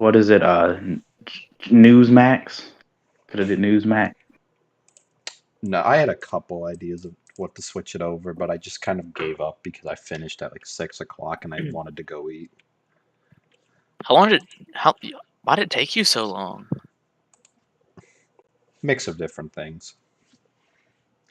what is it? Newsmax. Could have did Newsmax. No, I had a couple ideas of what to switch it over, but I just kind of gave up because I finished at like 6 o'clock and I wanted to go eat. How long did how? Why did it take you so long? Mix of different things.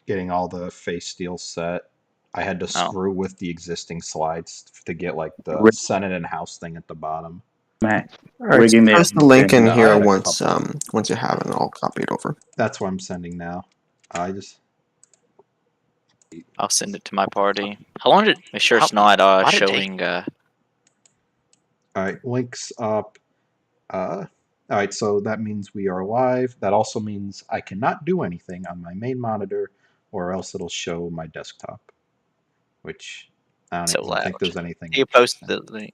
Getting all the face steel set. I had to screw with the existing slides to get like the Senate and House thing at the bottom. Max. All right, Rigging so the press the link in No, I here had a once couple. once you have it all copied over. That's what I'm sending now. I just I'll send it to my party. How long did? Make sure it's not showing. all right, links up. All right, so that means we are live. That also means I cannot do anything on my main monitor, or else it'll show my desktop. Which I don't even think there's anything. You posted the link.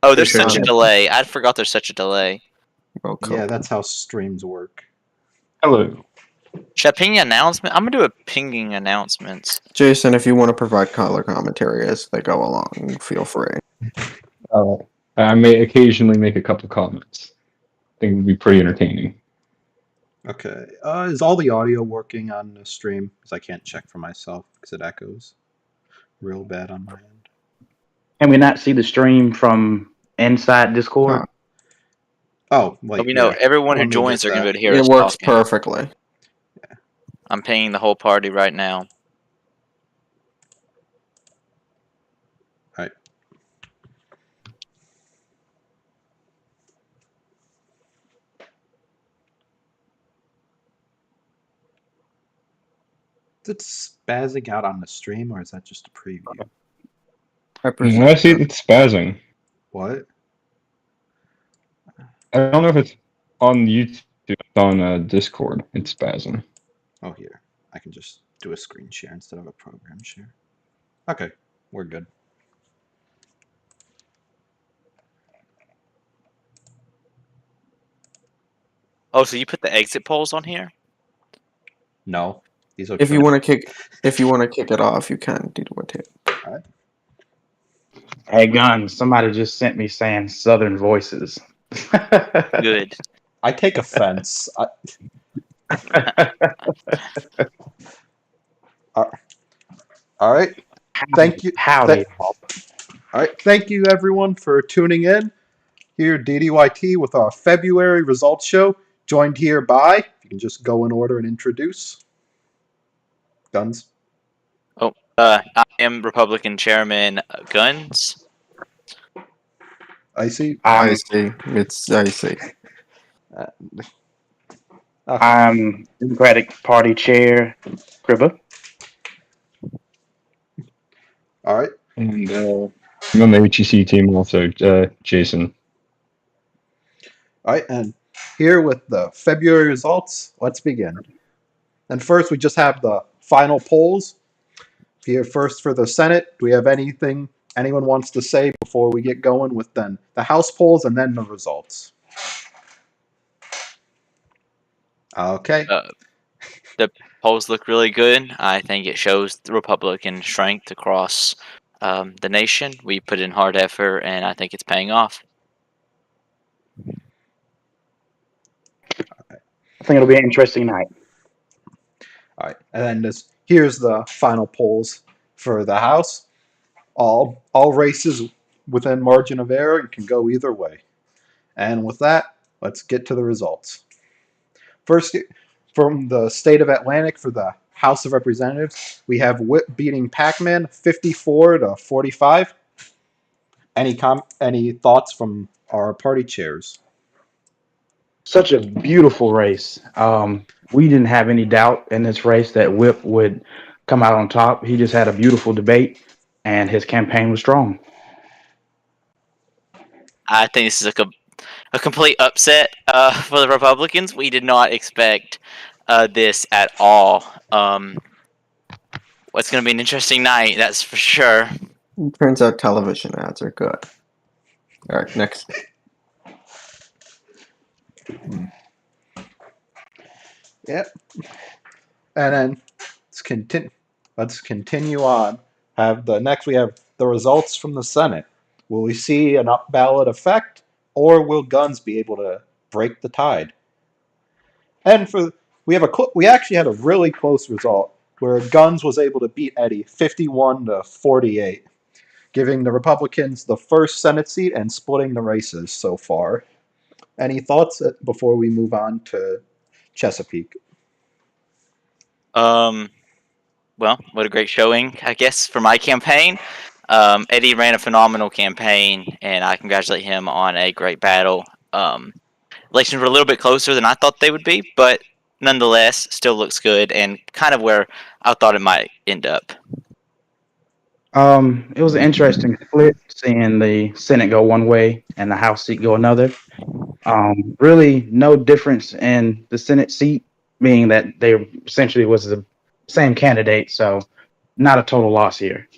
Oh, there's such a delay. I forgot there's such a delay. Yeah, that's how streams work. Hello. Should I ping announcement? I'm gonna do a pinging announcements. Jason, if you want to provide color commentary as they go along, feel free. I may occasionally make a couple comments. I think it would be pretty entertaining. Okay. Is all the audio working on the stream? Because I can't check for myself because it echoes real bad on my end. Can we not see the stream from inside Discord? Oh, wait. We know everyone who joins are going to be able to hear us. It works perfectly. Yeah. I'm pinging the whole party right now. All right. Is it spazzing out on the stream, or is that just a preview? I see it's spazzing. What? I don't know if it's on YouTube. It's on Discord. It's spazzing. Oh, here. I can just do a screen share instead of a program share. Okay, we're good. Oh, so you put the exit polls on here? No, these are. If you want to kick it off, you can do it too. All right. Hey, Gun, somebody just sent me saying Southern voices. Good. I take offense. All right. Thank you. Howdy. All right. Thank you, everyone, for tuning in here at DDYT with our February results show. Joined here by, you can just go in order and introduce. Guns. Oh, I am Republican Chairman Guns. Icy. Icy. It's Icy. I'm Democratic Party Chair Cribba. All right. And I'm on the HEC team also, Jason. All right, and here with the February results, let's begin. And first, we just have the final polls. Here, first for the Senate, do we have anything anyone wants to say before we get going with then the House polls and then the results? Okay. The polls look really good. I think it shows the Republican strength across the nation. We put in hard effort, and I think it's paying off. I think it'll be an interesting night. All right, and then here's the final polls for the House. All races within margin of error and can go either way. And with that, let's get to the results. First, from the state of Atlantic for the House of Representatives, we have Whip beating Pac-Man 54-45. Any thoughts from our party chairs? Such a beautiful race. We didn't have any doubt in this race that Whip would come out on top. He just had a beautiful debate, and his campaign was strong. I think this is a complete upset for the Republicans. We did not expect this at all. It's going to be an interesting night, that's for sure. It turns out television ads are good. All right, next. Yep. And then let's continue on. Next we have the results from the Senate. Will we see an up ballot effect, or will guns be able to break the tide? And we actually had a really close result where Guns was able to beat Eddie 51 to 48, giving the Republicans the first Senate seat and splitting the races so far. Any thoughts before we move on to Chesapeake? Well, what a great showing, I guess, for my campaign. Eddie ran a phenomenal campaign, and I congratulate him on a great battle. Elections were a little bit closer than I thought they would be, but nonetheless, still looks good and kind of where I thought it might end up. It was an interesting split, seeing the Senate go one way and the House seat go another. Really, no difference in the Senate seat, being that they essentially was the same candidate, so not a total loss here.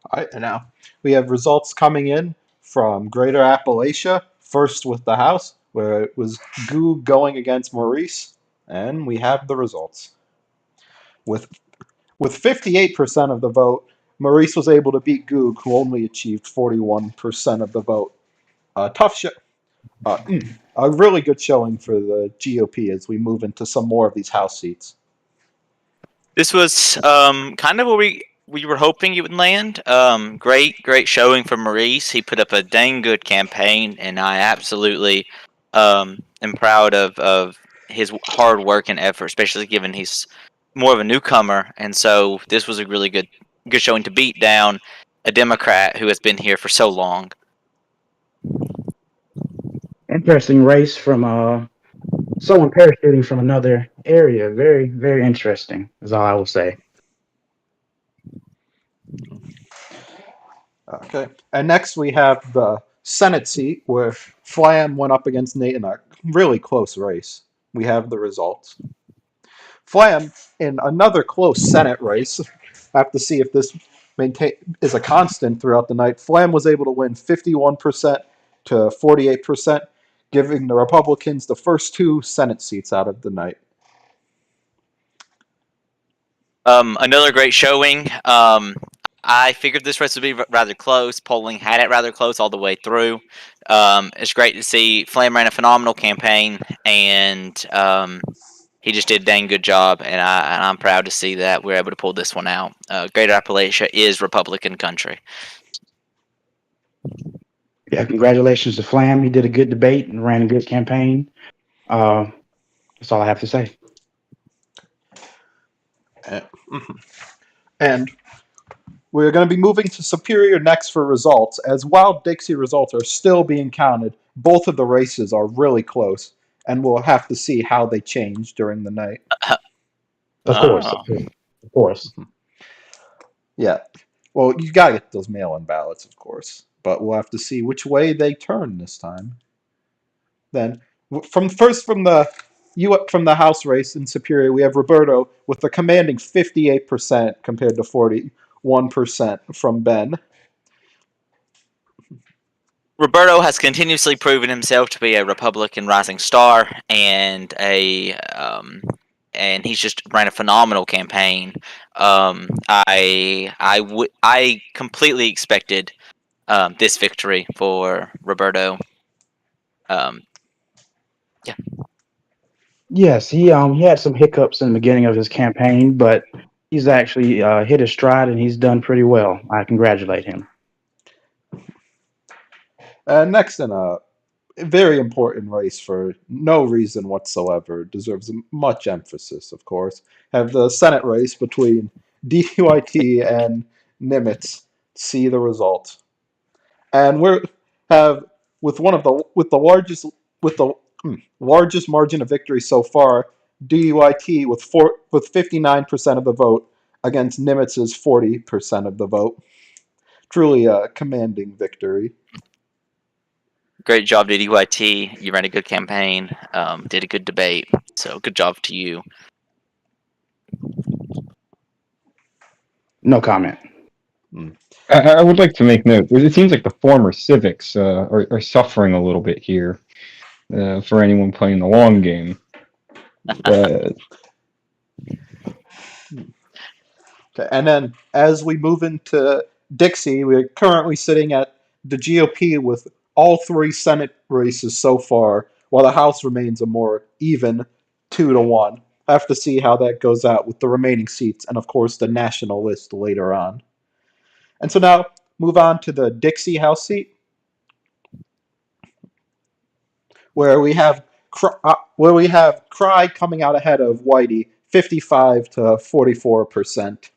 All right, and now we have results coming in from Greater Appalachia, first with the House, where it was Goo going against Maurice, and we have the results. With 58% of the vote, Maurice was able to beat Goog, who only achieved 41% of the vote. Tough show. A really good showing for the GOP as we move into some more of these House seats. This was kind of where we were hoping it would land. Great showing from Maurice. He put up a dang good campaign, and I absolutely am proud of his hard work and effort, especially given he's more of a newcomer. And so this was a really good showing to beat down a Democrat who has been here for so long. Interesting race from someone parachuting from another area. Very, very interesting, is all I will say. Okay. And next we have the Senate seat where Flam went up against Nate in a really close race. We have the results. Flam, in another close Senate race, have to see if this is a constant throughout the night. Flam was able to win 51% to 48%, giving the Republicans the first two Senate seats out of the night. Another great showing. I figured this race would be rather close. Polling had it rather close all the way through. It's great to see Flame ran a phenomenal campaign, and he just did a dang good job, and I'm proud to see that we're able to pull this one out. Greater Appalachia is Republican country. Yeah, congratulations to Flam. He did a good debate and ran a good campaign. That's all I have to say. And we're going to be moving to Superior next for results, as while Dixie results are still being counted, both of the races are really close, and we'll have to see how they change during the night. Of course, of course. Yeah. Well, you got to get those mail-in ballots, of course, but we'll have to see which way they turn this time. Then, from the House race in Superior, we have Roberto with a commanding 58% compared to 41% from Ben. Roberto has continuously proven himself to be a Republican rising star, and and he's just ran a phenomenal campaign. I completely expected this victory for Roberto. Yeah. Yes, he had some hiccups in the beginning of his campaign, but he's actually hit his stride and he's done pretty well. I congratulate him. Next in a very important race for no reason whatsoever, deserves much emphasis, of course, have the Senate race between DUIT and Nimitz. See the result. And we're have with one of the with the largest with the largest margin of victory so far, DUIT with 59% of the vote against Nimitz's 40% of the vote. Truly a commanding victory. Great job, DDYT. You ran a good campaign, did a good debate, so good job to you. No comment. I would like to make note. It seems like the former Civics are suffering a little bit here for anyone playing the long game. Okay, and then as we move into Dixie, we're currently sitting at the GOP with all three Senate races so far, while the House remains a more even 2-1. I have to see how that goes out with the remaining seats and, of course, the national list later on. And so now, move on to the Dixie House seat, where we have Cry coming out ahead of Whitey, 55 to 44%.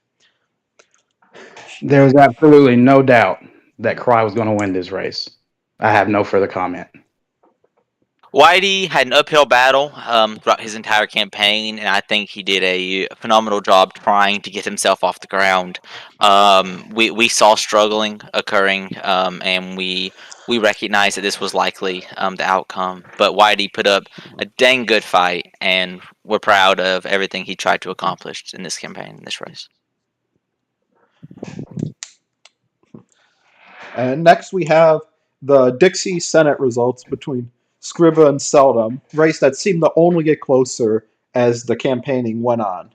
There was absolutely no doubt that Cry was going to win this race. I have no further comment. Whitey had an uphill battle throughout his entire campaign, and I think he did a phenomenal job trying to get himself off the ground. We saw struggling occurring, and we recognized that this was likely the outcome. But Whitey put up a dang good fight, and we're proud of everything he tried to accomplish in this campaign, in this race. And next we have the Dixie Senate results between Scribba and Seldom, race that seemed to only get closer as the campaigning went on.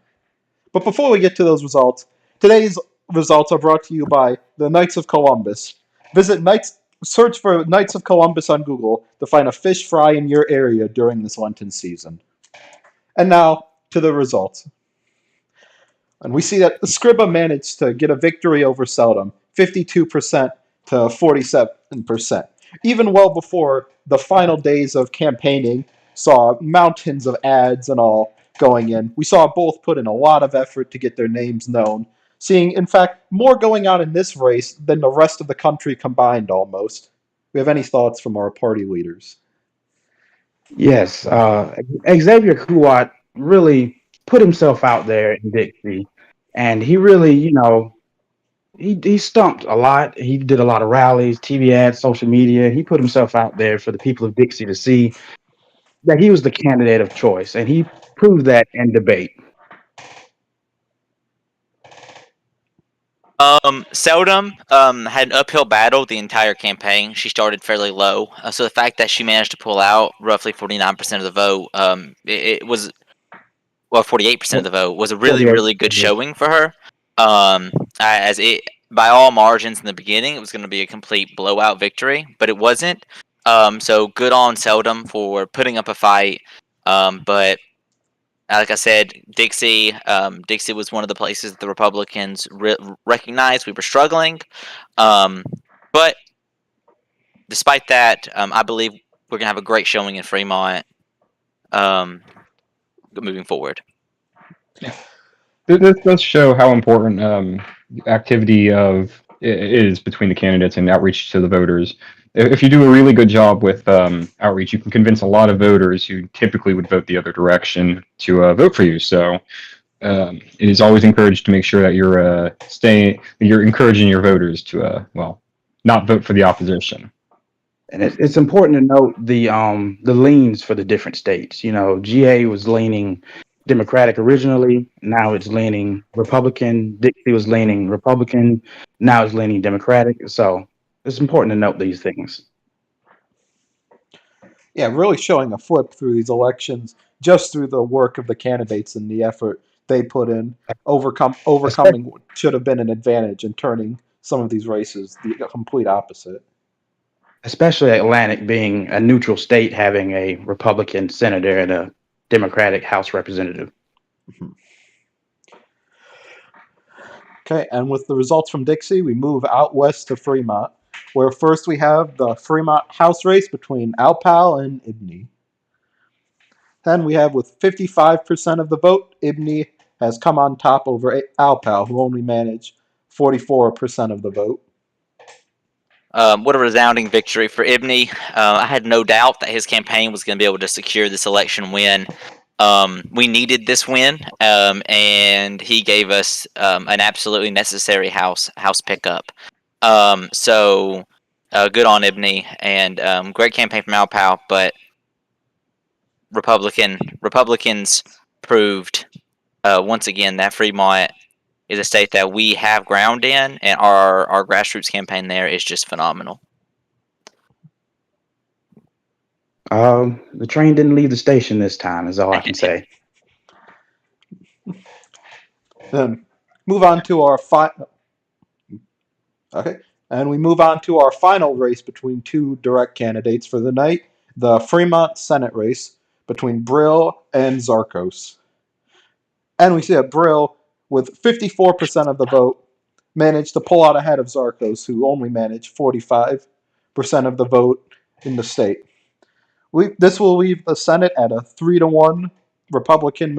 But before we get to those results, today's results are brought to you by the Knights of Columbus. Search for Knights of Columbus on Google to find a fish fry in your area during this Lenten season. And now to the results. And we see that Scribba managed to get a victory over Seldom, 52% to 47%. Even well before the final days of campaigning saw mountains of ads and all going in. We saw both put in a lot of effort to get their names known, seeing, in fact, more going on in this race than the rest of the country combined almost. We have any thoughts from our party leaders? Yes, Xavier Kuwat really put himself out there in Dixie, and he really, he stumped a lot. He did a lot of rallies, TV ads, social media. He put himself out there for the people of Dixie to see that he was the candidate of choice, and he proved that in debate. Seldom had an uphill battle the entire campaign. She started fairly low, so the fact that she managed to pull out roughly 49% of the vote, it was 48% of the vote was a really 48. really good showing for her. As it by all margins in the beginning, it was going to be a complete blowout victory, but it wasn't. So good on Seldom for putting up a fight. But like I said, Dixie was one of the places that the Republicans recognized we were struggling. But despite that, I believe we're gonna have a great showing in Fremont moving forward. This does show how important activity is between the candidates and outreach to the voters. If you do a really good job with outreach, you can convince a lot of voters who typically would vote the other direction to vote for you. So it is always encouraged to make sure that you're encouraging your voters to not vote for the opposition. And it's important to note the leans for the different states. GA was leaning Democratic originally. Now it's leaning Republican. Dixie was leaning Republican. Now it's leaning Democratic. So it's important to note these things. Yeah, really showing a flip through these elections just through the work of the candidates and the effort they put in, overcoming what should have been an advantage and turning some of these races the complete opposite. Especially Atlantic being a neutral state, having a Republican senator and a Democratic House representative. Okay, and with the results from Dixie, we move out west to Fremont, where first we have the Fremont House race between Alpal and Ibney. Then we have, with 55% of the vote, Ibney has come on top over Alpal, who only managed 44% of the vote. What a resounding victory for Ibney. I had no doubt that his campaign was going to be able to secure this election win. We needed this win, and he gave us an absolutely necessary house pickup. So good on Ibney, and great campaign from Alpal, but Republicans proved once again that Fremont is a state that we have ground in, and our grassroots campaign there is just phenomenal. The train didn't leave the station this time, is all I can say. Then move on to our final. Okay. And we move on to our final race between two direct candidates for the night, the Fremont Senate race between Brill and Zarkos. And we see that Brill, with 54% of the vote, managed to pull out ahead of Zarkos, who only managed 45% of the vote in the state. This will leave the Senate at a 3-1 Republican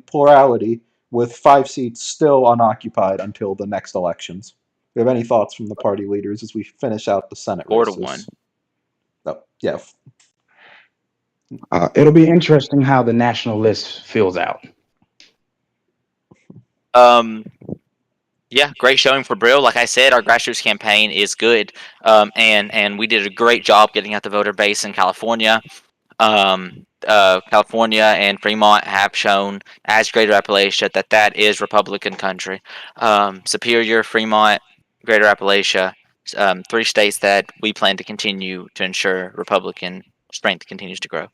plurality, with 5 seats still unoccupied until the next elections. Do you have any thoughts from the party leaders as we finish out the Senate 4-1. races? Oh, yeah. It'll be interesting how the national list fills out. Yeah, great showing for Brill. Like I said, our grassroots campaign is good, and we did a great job getting out the voter base in California. California and Fremont have shown, as Greater Appalachia, that is Republican country. Superior, Fremont, Greater Appalachia, 3 states that we plan to continue to ensure Republican strength continues to grow.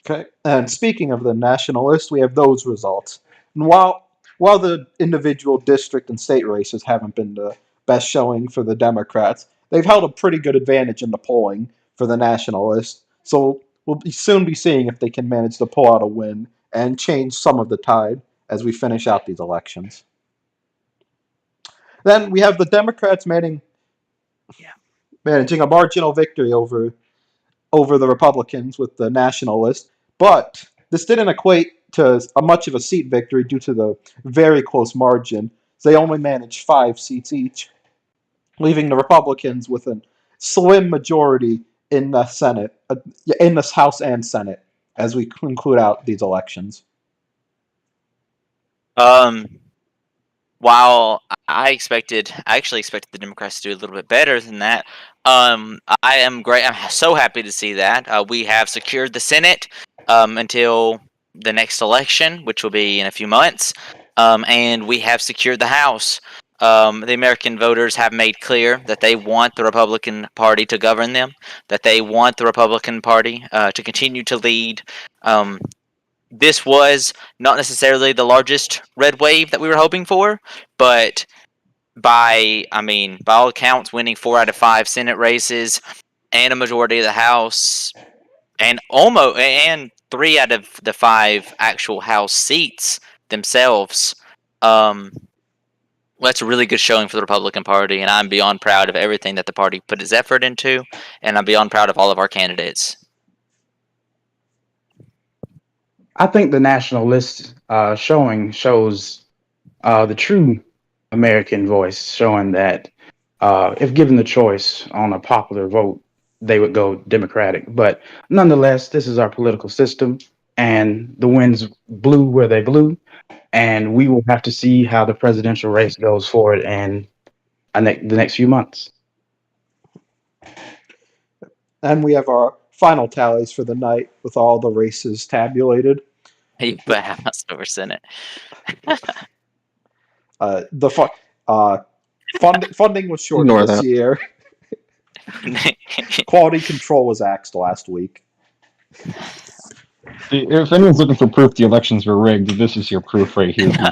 Okay. And speaking of the national list, we have those results. And while the individual district and state races haven't been the best showing for the Democrats, they've held a pretty good advantage in the polling for the national list. So we'll soon be seeing if they can manage to pull out a win and change some of the tide as we finish out these elections. Then we have the Democrats managing a marginal victory over the Republicans with the national list, but this didn't equate to much of a seat victory due to the very close margin. They only managed 5 seats each, leaving the Republicans with a slim majority in the Senate, in the House and Senate, as we conclude out these elections. While I actually expected the Democrats to do a little bit better than that. I am great. I'm so happy to see that we have secured the Senate until the next election, which will be in a few months, and we have secured the House. The American voters have made clear that they want the Republican Party to govern them, that they want the Republican Party to continue to lead. This was not necessarily the largest red wave that we were hoping for, but by all accounts, winning 4 out of 5 Senate races and a majority of the House, and 3 out of the 5 actual House seats themselves. That's a really good showing for the Republican Party, and I'm beyond proud of everything that the party put its effort into, and I'm beyond proud of all of our candidates. I think the national list shows the true American voice, showing that if given the choice on a popular vote, they would go Democratic. But nonetheless, this is our political system, and the winds blew where they blew, and we will have to see how the presidential race goes forward in the next few months. And we have our final tallies for the night with all the races tabulated. You put House over Senate. Funding was short Ignore this that. year. Quality control was axed last week. If anyone's looking for proof the elections were rigged, this is your proof right here, people.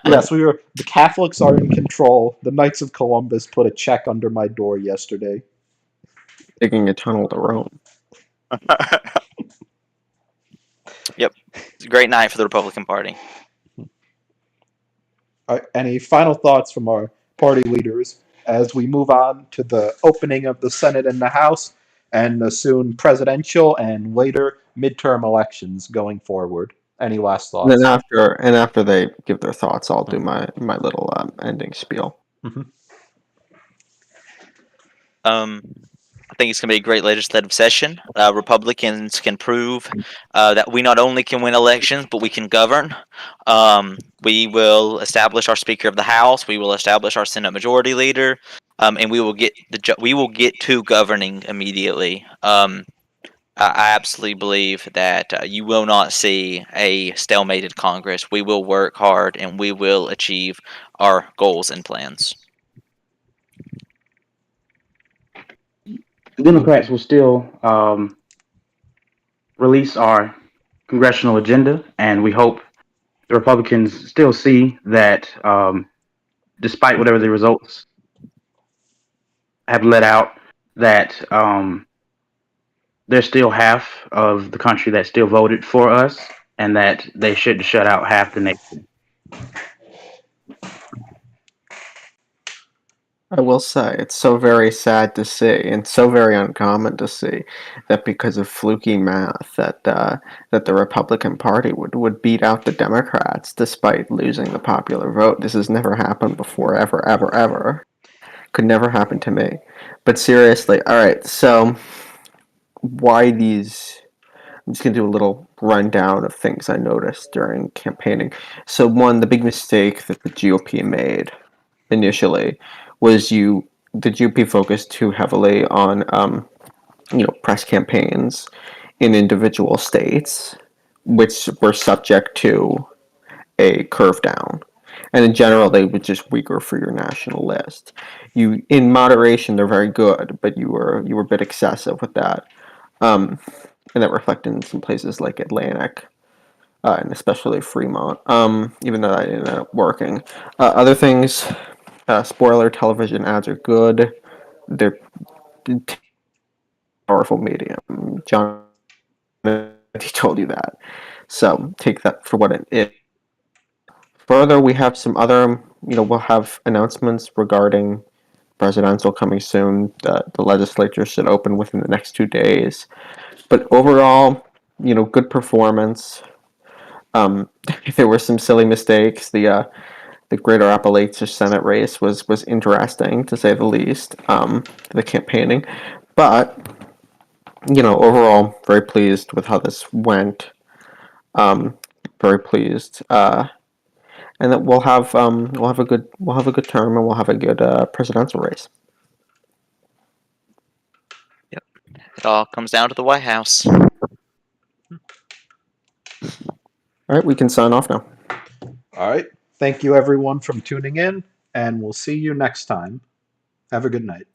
Yes, the Catholics are in control. The Knights of Columbus put a check under my door yesterday. Digging a tunnel to Rome. Yep. It's a great night for the Republican Party. Any final thoughts from our party leaders as we move on to the opening of the Senate and the House and the soon presidential and later midterm elections going forward? Any last thoughts? And after they give their thoughts, I'll do my little ending spiel. Mm-hmm. I think it's going to be a great legislative session. Republicans can prove that we not only can win elections, but we can govern. We will establish our Speaker of the House. We will establish our Senate Majority Leader, and we will get to governing immediately. I absolutely believe that you will not see a stalemated Congress. We will work hard, and we will achieve our goals and plans. The Democrats will still release our congressional agenda, and we hope the Republicans still see that despite whatever the results have let out, that there's still half of the country that still voted for us, and that they should shut out half the nation. I will say it's so very sad to see, and so very uncommon to see, that because of fluky math, that the Republican Party would beat out the Democrats despite losing the popular vote. This has never happened before, ever, ever, ever. Could never happen to me. But seriously, all right. So why these? I'm just gonna do a little rundown of things I noticed during campaigning. So one, the big mistake that the GOP made initially was the GOP focused too heavily on press campaigns in individual states, which were subject to a curve down. And in general, they were just weaker for your national list. You, in moderation, they're very good, but you were a bit excessive with that, and that reflected in some places like Atlantic, and especially Fremont. Even though that didn't end up working. Other things, spoiler: television ads are good. They're powerful medium. John he told you that, so take that for what it is. Further, we have some other, we'll have announcements regarding presidential coming soon. The legislature should open within the next 2 days. But overall, good performance. There were some silly mistakes. The Greater Appalachia Senate race was interesting to say the least. The campaigning, but overall, very pleased with how this went. Very pleased, and that we'll have a good term, and we'll have a good presidential race. Yep. It all comes down to the White House. All right, we can sign off now. All right. Thank you, everyone, from tuning in, and we'll see you next time. Have a good night.